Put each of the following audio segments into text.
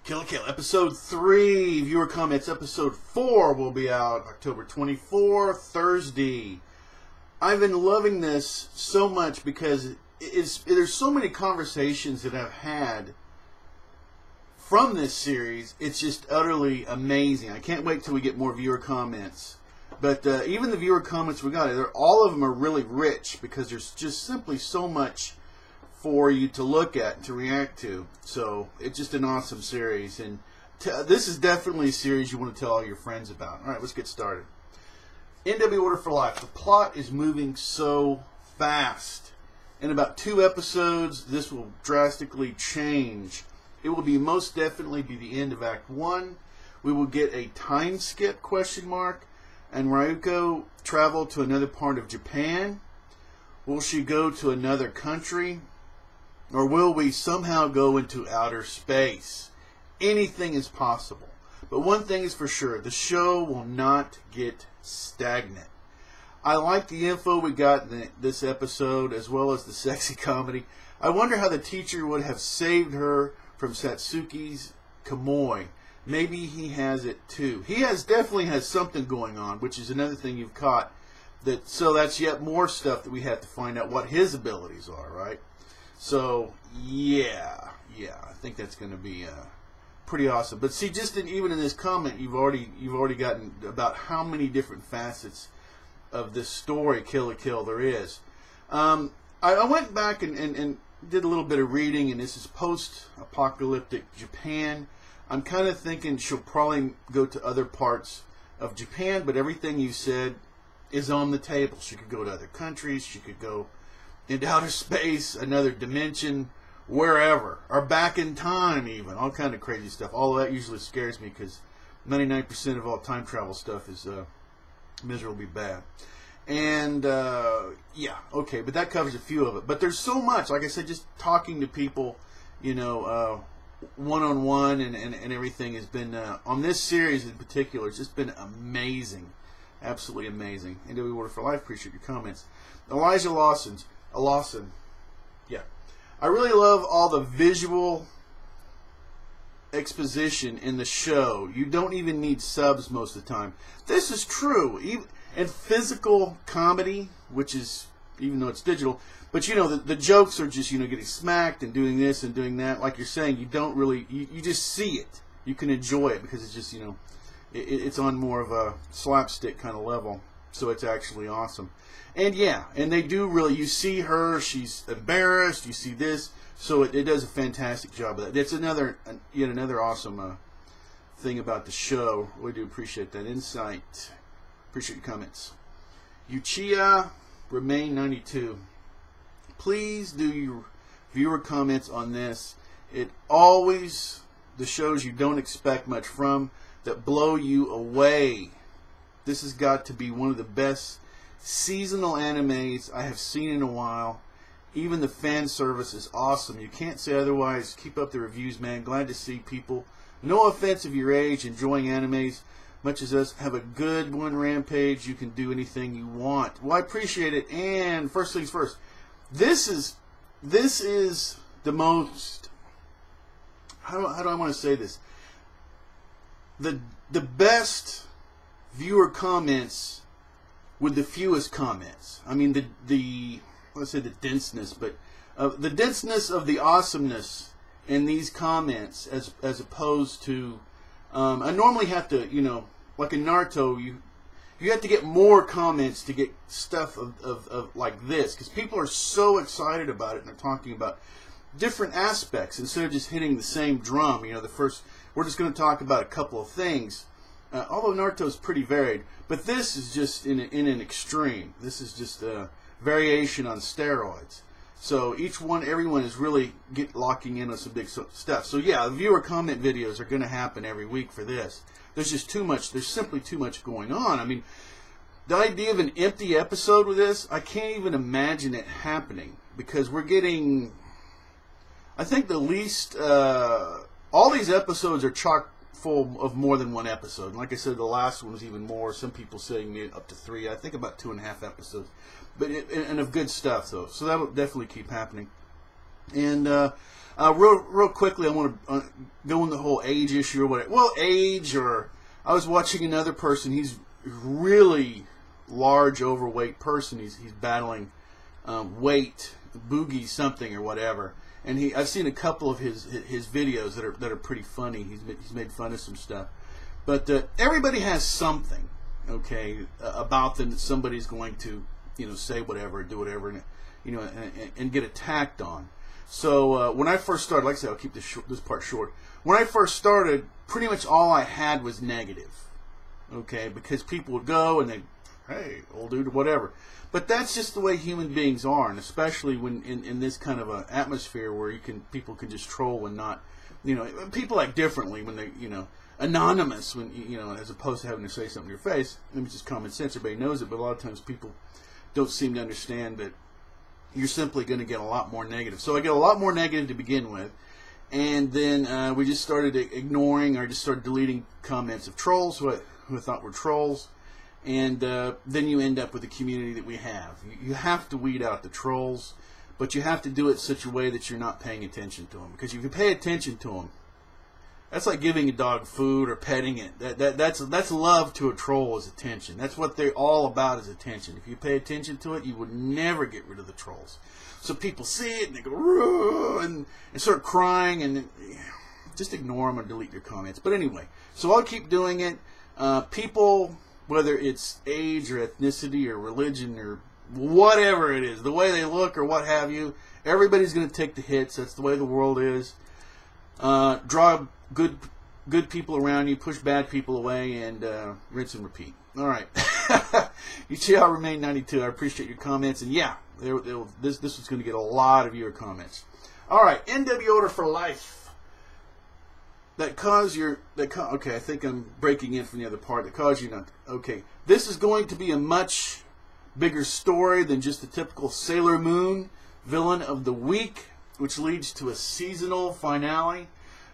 Kill Kill, episode 3, viewer comments, episode 4 will be out October 24th, Thursday. I've been loving this so much because there's so many conversations that I've had from this series. It's just utterly amazing. I can't wait till we get more viewer comments. But even the viewer comments we got, all of them are really rich because there's just simply so much for you to look at and to react to. So it's just an awesome series, and this is definitely a series you want to tell all your friends about. All right, let's get started. NW Order for Life. The plot is moving so fast. In about 2 episodes, this will drastically change. It will most definitely be the end of Act 1. We will get a time skip, ? And Ryuko travel to another part of Japan? Will she go to another country? Or will we somehow go into outer space? Anything is possible. But one thing is for sure, the show will not get stagnant. I like the info we got in this episode, as well as the sexy comedy. I wonder how the teacher would have saved her from Satsuki's Kamoi. Maybe he has it too. He definitely has something going on, which is another thing you've caught. So that's yet more stuff that we have to find out what his abilities are, right? So yeah, I think that's going to be pretty awesome. But see, even in this comment, you've already gotten about how many different facets of this story, Kill la Kill, there is. I went back and did a little bit of reading, and this is post-apocalyptic Japan. I'm kind of thinking she'll probably go to other parts of Japan, but everything you said is on the table. She could go to other countries. She could go into outer space, another dimension, wherever, or back in time even. All kind of crazy stuff. All of that usually scares me because 99% of all time travel stuff is miserably bad. And, yeah, okay, but that covers a few of it. But there's so much, like I said, just talking to people, one-on-one and everything has been, on this series in particular, it's just been amazing. Absolutely amazing. NW Order for Life, appreciate your comments. Elijah Lawson. Yeah. I really love all the visual exposition in the show. You don't even need subs most of the time. This is true. And physical comedy, which is, even though it's digital, but the jokes are just, getting smacked and doing this and doing that. Like you're saying, you don't really, you just see it. You can enjoy it because it's just, it's on more of a slapstick kind of level. So it's actually awesome. And yeah, and they do really, you see her, she's embarrassed, you see this. So it does a fantastic job of that. That's yet another awesome thing about the show. We do appreciate that insight. Appreciate your comments. Uchiha Remain 92. Please do your viewer comments on this. It always the shows you don't expect much from that blow you away. This has got to be one of the best seasonal animes I have seen in a while. Even the fan service is awesome. You can't say otherwise. Keep up the reviews, man. Glad to see people, no offense of your age, enjoying animes much as us. Have a good one, Rampage. You can do anything you want. Well, I appreciate it. And first things first, this is the most, how do I want to say this? The best viewer comments with the fewest comments. I mean, let's say the denseness, but the denseness of the awesomeness in these comments as opposed to, I normally have to, like in Naruto, you have to get more comments to get stuff of like this, because people are so excited about it and they're talking about different aspects instead of just hitting the same drum. We're just going to talk about a couple of things. Although Naruto is pretty varied, but this is just in an extreme. This is just a variation on steroids. So everyone is really locking in on some big stuff. So yeah, the viewer comment videos are going to happen every week for this. There's just too much. There's simply too much going on. I mean, the idea of an empty episode with this, I can't even imagine it happening because we're getting. I think the least. All these episodes are chock full of more than one episode. And like I said, the last one was even more. Some people saying up to 3. I think about 2.5 episodes. But and of good stuff though. So that will definitely keep happening. And Real quickly, I want to go in the whole age issue or whatever. Well, age, or I was watching another person. He's really large, overweight person. He's battling weight, boogie something or whatever. And I've seen a couple of his videos that are pretty funny. He's made fun of some stuff. But everybody has something, okay, about them that somebody's going to, say whatever, do whatever, and and get attacked on. So when I first started, like I said, I'll keep this part short. When I first started, pretty much all I had was negative, okay, because people would go and they, hey, old dude, or whatever. But that's just the way human beings are, and especially when in this kind of a atmosphere where people can just troll and not, people act differently when they, anonymous when as opposed to having to say something to your face. It's just common sense. Everybody knows it, but a lot of times people don't seem to understand that you're simply going to get a lot more negative. So I get a lot more negative to begin with, and then we just started ignoring or just started deleting comments of trolls who I thought were trolls. And then you end up with the community that we have. You have to weed out the trolls, but you have to do it in such a way that you're not paying attention to them. Because if you pay attention to them, that's like giving a dog food or petting it. That's love to a troll, is attention. That's what they're all about, is attention. If you pay attention to it, you would never get rid of the trolls. So people see it and they go and start crying, and just ignore them or delete their comments. But anyway, so I'll keep doing it. People, whether it's age or ethnicity or religion or whatever it is, the way they look or what have you, everybody's going to take the hits. That's the way the world is. Draw good people around you, push bad people away, and rinse and repeat. All right. I'll remain 92. I appreciate your comments. And yeah, this was going to get a lot of your comments. All right. NW order for life. Okay, I think I'm breaking in from the other part. That cause you not. Okay, this is going to be a much bigger story than just the typical Sailor Moon villain of the week, which leads to a seasonal finale.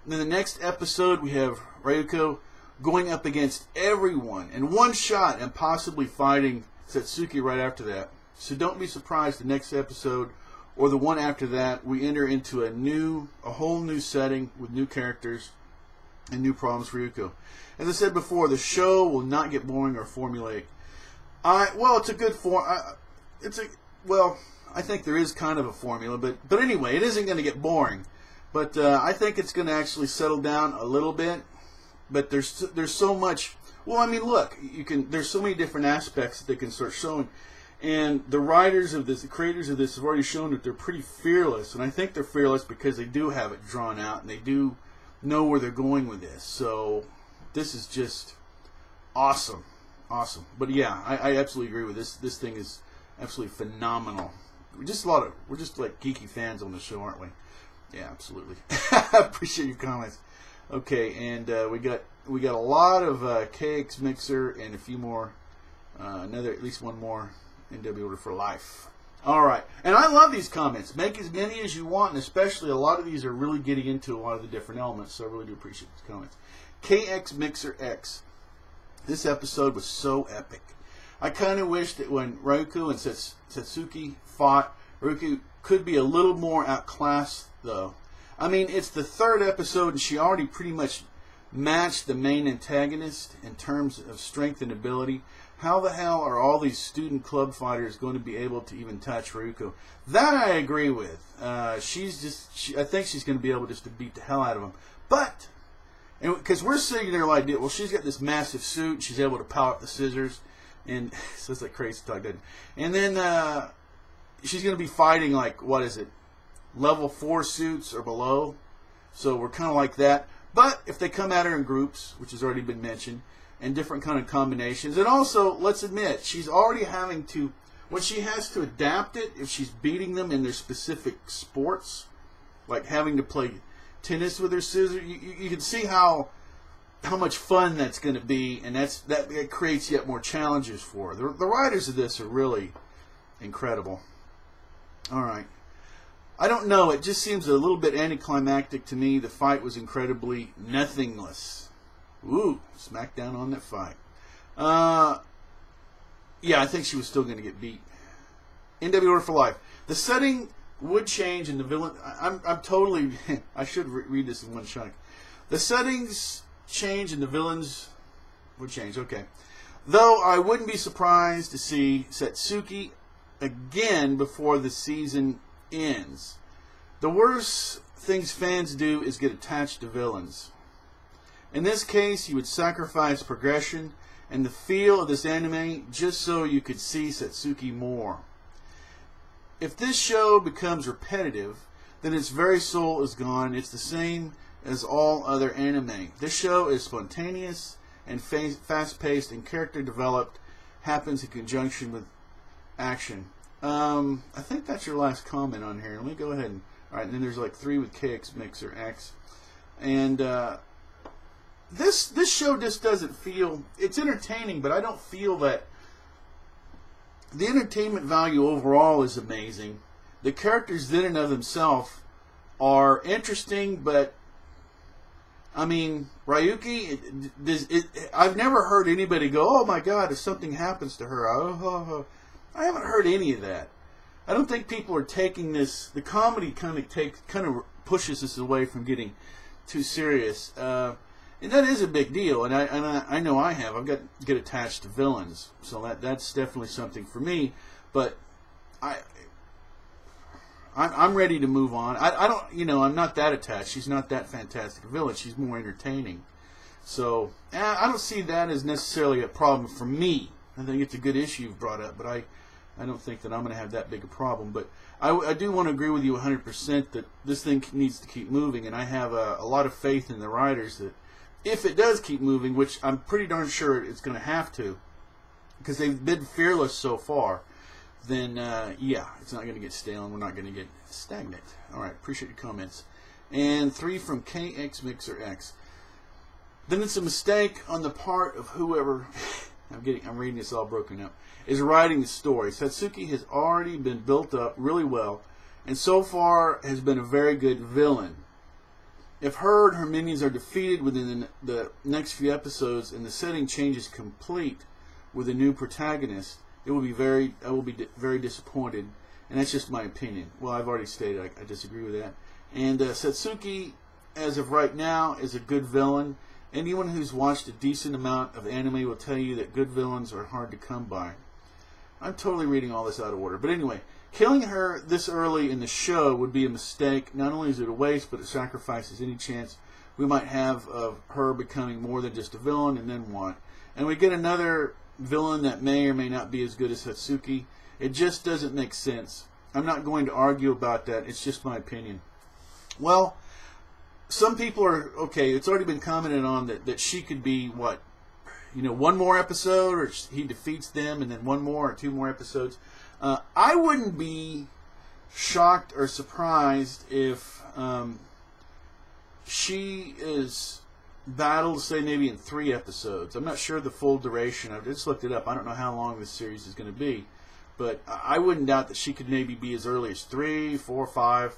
And then the next episode, we have Ryuko going up against everyone in one shot and possibly fighting Satsuki right after that. So don't be surprised the next episode or the one after that, we enter into a whole new setting with new characters and new problems for Ryuko. As I said before, the show will not get boring or formulaic. It's a good form. I think there is kind of a formula, but anyway, it isn't going to get boring. But I think it's going to actually settle down a little bit. But there's so much. Well, I mean, look, there's so many different aspects that they can start showing, and the writers of this, the creators of this, have already shown that they're pretty fearless. And I think they're fearless because they do have it drawn out and they do know where they're going with this. So this is just awesome. But yeah, I absolutely agree with this. This thing is absolutely phenomenal. We're just like geeky fans on the show, aren't we? Yeah, absolutely. I appreciate your comments. Okay, and we got a lot of KX Mixer and a few more, at least one more NW order for life. All right, and I love these comments. Make as many as you want, and especially a lot of these are really getting into a lot of the different elements, so I really do appreciate these comments. KX Mixer X. This episode was so epic. I kind of wish that when Ryuko and Satsuki fought, Ryuko could be a little more outclassed, though. I mean, it's the third episode, and she already pretty much matched the main antagonist in terms of strength and ability. How the hell are all these student club fighters going to be able to even touch Ryuko? That I agree with. I think she's going to be able just to beat the hell out of him. But, because we're sitting there like, well, she's got this massive suit, she's able to power up the scissors, and so it's like crazy talk, doesn't it? And then she's going to be fighting like, what is it, level 4 suits or below. So we're kind of like that. But if they come at her in groups, which has already been mentioned, and different kind of combinations, and also, let's admit, she's already having to, when she has to adapt it, if she's beating them in their specific sports, like having to play tennis with her scissors, you can see how much fun that's going to be, and that creates yet more challenges for her. The writers of this are really incredible. All right. I don't know. It just seems a little bit anticlimactic to me. The fight was incredibly nothingless. Ooh, smackdown on that fight. Yeah, I think she was still going to get beat. NW order for life. The setting would change in the villain. I'm totally. I should read this in one chunk. The settings change and the villains would change. Okay. Though I wouldn't be surprised to see Satsuki again before the season ends. The worst things fans do is get attached to villains. In this case, you would sacrifice progression and the feel of this anime just so you could see Satsuki more. If this show becomes repetitive, then its very soul is gone. It's the same as all other anime. This show is spontaneous and fast-paced, and character developed happens in conjunction with action. I think that's your last comment on here. Let me go ahead and... Alright, and then there's like 3 with KX Mixer X. And this show just doesn't feel... It's entertaining, but I don't feel that... The entertainment value overall is amazing. The characters in and of themselves are interesting, but... I mean, Ryuki, I've never heard anybody go, oh my god, if something happens to her, I haven't heard any of that. I don't think people are taking this, the comedy kind of pushes us away from getting too serious. And that is a big deal, and I know I have. I've got to get attached to villains, so that's definitely something for me, but I'm ready to move on. I don't, I'm not that attached. She's not that fantastic a villain. She's more entertaining. So, I don't see that as necessarily a problem for me. I think it's a good issue you've brought up, but I don't think that I'm going to have that big a problem. But I do want to agree with you 100% that this thing needs to keep moving, and I have a lot of faith in the writers that if it does keep moving, which I'm pretty darn sure it's going to have to, because they've been fearless so far, then, yeah, it's not going to get stale and we're not going to get stagnant. Alright, appreciate your comments. And 3 from KX Mixer X. Then it's a mistake on the part of whoever, I'm reading this all broken up, is writing the story. Satsuki has already been built up really well, and so far has been a very good villain. If her and her minions are defeated within the next few episodes and the setting changes complete with a new protagonist, I will be very disappointed, and that's just my opinion. Well, I've already stated I disagree with that. And Satsuki, as of right now, is a good villain. Anyone who's watched a decent amount of anime will tell you that good villains are hard to come by. I'm totally reading all this out of order. But anyway, killing her this early in the show would be a mistake. Not only is it a waste, but it sacrifices any chance we might have of her becoming more than just a villain, and then what? And we get another villain that may or may not be as good as Satsuki. It just doesn't make sense. I'm not going to argue about that. It's just my opinion. Well, some people are, okay, it's already been commented on that she could be, what, one more episode, or he defeats them, and then one more or 2 more episodes. I wouldn't be shocked or surprised if she is battled, say, maybe in 3 episodes. I'm not sure the full duration. I just looked it up. I don't know how long this series is going to be. But I wouldn't doubt that she could maybe be as early as 3, 4, 5.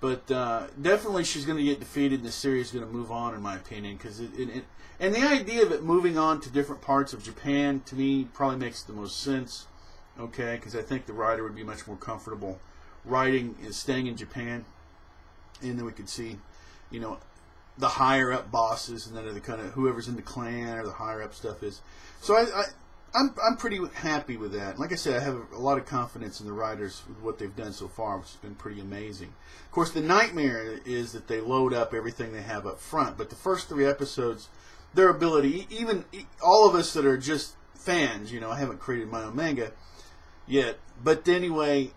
But definitely she's going to get defeated, and the series is going to move on, in my opinion. And the idea of it moving on to different parts of Japan, to me, probably makes the most sense. Okay, because I think the writer would be much more comfortable writing and staying in Japan. And then we could see, the higher up bosses, and then the kind of whoever's in the clan or the higher up stuff is. So I'm pretty happy with that. Like I said, I have a lot of confidence in the writers with what they've done so far, which has been pretty amazing. Of course, the nightmare is that they load up everything they have up front. But the first 3 episodes, their ability, even all of us that are just fans, I haven't created my own manga yet. But anyway,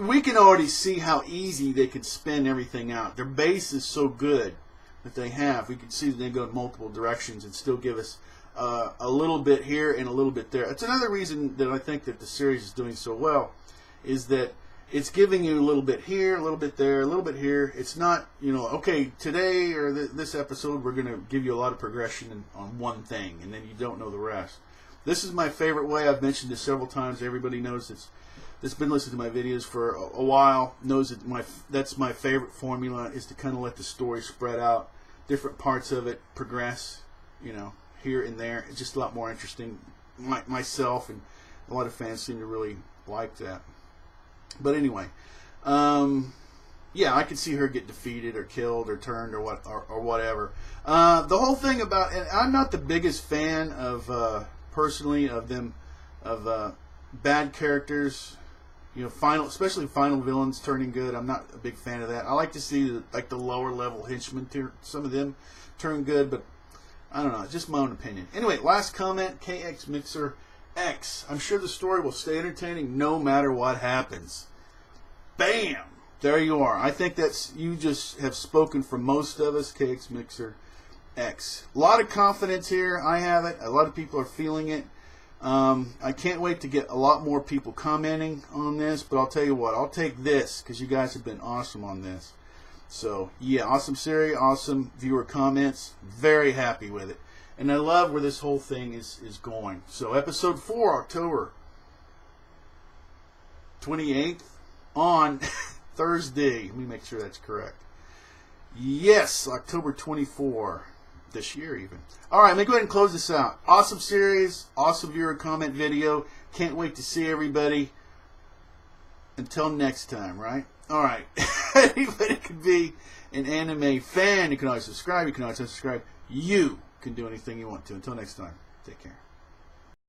we can already see how easy they could spin everything out. Their base is so good that they have. We can see that they go in multiple directions and still give us a little bit here and a little bit there. It's another reason that I think that the series is doing so well, is that it's giving you a little bit here, a little bit there, a little bit here. It's not, okay, today or this episode we're going to give you a lot of progression on one thing, and then you don't know the rest. This is my favorite way. I've mentioned this several times. Everybody knows that's been listening to my videos for a while knows that that's my favorite formula, is to kind of let the story spread out, different parts of it progress, here and there. It's just a lot more interesting. Myself and a lot of fans seem to really like that. But anyway, Yeah, I could see her get defeated or killed or turned or whatever. The whole thing about, and I'm not the biggest fan of personally of them bad characters, especially final villains turning good. I'm not a big fan of that. I like to see the lower level henchmen, some of them turn good, but I don't know. It's just my own opinion. Anyway, last comment, KX Mixer X. I'm sure the story will stay entertaining no matter what happens. Bam! There you are. I think you just have spoken for most of us, KX Mixer X. A lot of confidence here. I have it. A lot of people are feeling it. I can't wait to get a lot more people commenting on this, but I'll tell you what, I'll take this because you guys have been awesome on this. So, yeah, awesome series, awesome viewer comments. Very happy with it. And I love where this whole thing is going. So, episode 4, October 28th on Thursday. Let me make sure that's correct. Yes, October 24. This year even. Alright, let me go ahead and close this out. Awesome series, awesome viewer comment video. Can't wait to see everybody. Until next time, right? Alright. Anybody can be an anime fan. You can always subscribe. You can always unsubscribe. You can do anything you want to. Until next time, take care.